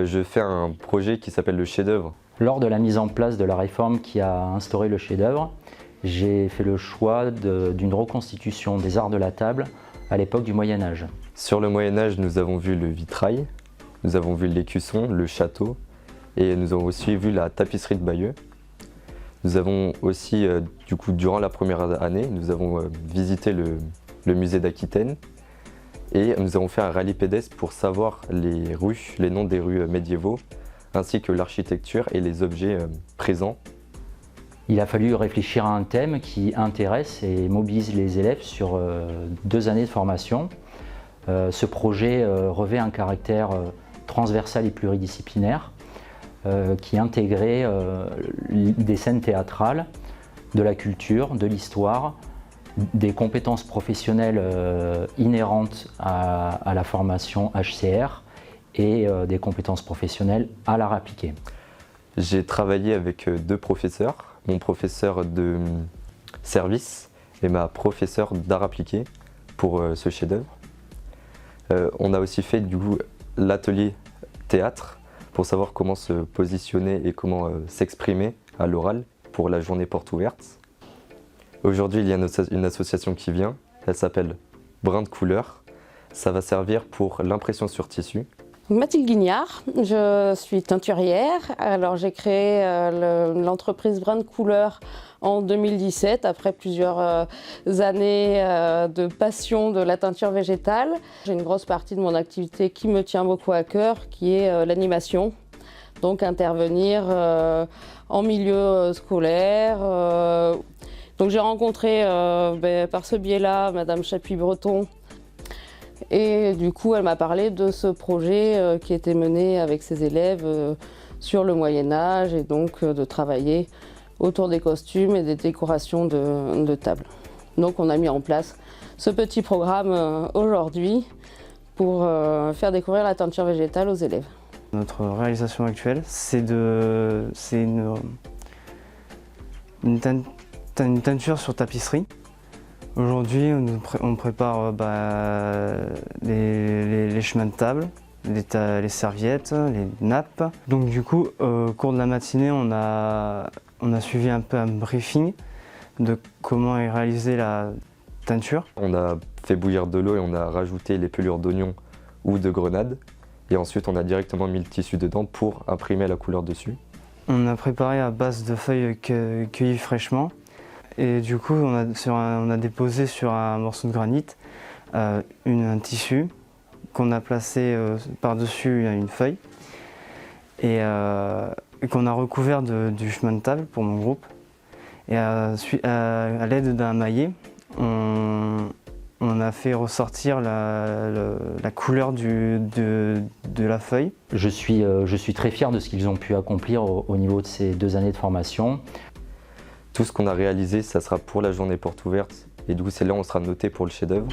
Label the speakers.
Speaker 1: Je fais un projet qui s'appelle le chef-d'œuvre.
Speaker 2: Lors de la mise en place de la réforme qui a instauré le chef-d'œuvre, j'ai fait le choix d'une reconstitution des arts de la table à l'époque du Moyen-Âge.
Speaker 1: Sur le Moyen-Âge, nous avons vu le vitrail, nous avons vu l'écusson, le château et nous avons aussi vu la tapisserie de Bayeux. Nous avons aussi, durant la première année, nous avons visité le musée d'Aquitaine et nous avons fait un rallye pédestre pour savoir les noms des rues médiévaux ainsi que l'architecture et les objets présents.
Speaker 2: Il a fallu réfléchir à un thème qui intéresse et mobilise les élèves sur 2 années de formation. Ce projet revêt un caractère transversal et pluridisciplinaire qui intégrait des scènes théâtrales, de la culture, de l'histoire, des compétences professionnelles inhérentes à la formation HCR et des compétences professionnelles à l'art appliqué.
Speaker 1: J'ai travaillé avec 2 professeurs, mon professeur de service et ma professeure d'art appliqué pour ce chef-d'œuvre. On a aussi fait l'atelier théâtre pour savoir comment se positionner et comment s'exprimer à l'oral pour la journée porte ouverte. Aujourd'hui, il y a une association qui vient, elle s'appelle Brin de couleur. Ça va servir pour l'impression sur tissu.
Speaker 3: Mathilde Guignard, je suis teinturière. Alors j'ai créé l'entreprise Brin de couleur en 2017 après plusieurs années de passion de la teinture végétale. J'ai une grosse partie de mon activité qui me tient beaucoup à cœur, qui est l'animation. Donc intervenir en milieu scolaire. Donc j'ai rencontré par ce biais-là Madame Chapuis-Breton. Et du coup, elle m'a parlé de ce projet qui était mené avec ses élèves sur le Moyen-Âge et donc de travailler autour des costumes et des décorations de table. Donc on a mis en place ce petit programme aujourd'hui pour faire découvrir la teinture végétale aux élèves.
Speaker 4: Notre réalisation actuelle, c'est une teinture sur tapisserie. Aujourd'hui, on prépare les chemins de table, les serviettes, les nappes. Donc du coup, au cours de la matinée, on a suivi un peu un briefing de comment est réalisée la teinture.
Speaker 1: On a fait bouillir de l'eau et on a rajouté les pelures d'oignon ou de grenade. Et ensuite, on a directement mis le tissu dedans pour imprimer la couleur dessus.
Speaker 4: On a préparé à base de feuilles cueillies fraîchement. Et du coup, on a déposé sur un morceau de granit un tissu qu'on a placé par-dessus une feuille et qu'on a recouvert du chemin de table pour mon groupe. Et à l'aide d'un maillet, on a fait ressortir la couleur de la feuille.
Speaker 2: Je suis très fier de ce qu'ils ont pu accomplir au niveau de ces 2 années de formation.
Speaker 1: Tout ce qu'on a réalisé, ça sera pour la journée porte ouverte et c'est là où on sera noté pour le chef-d'œuvre.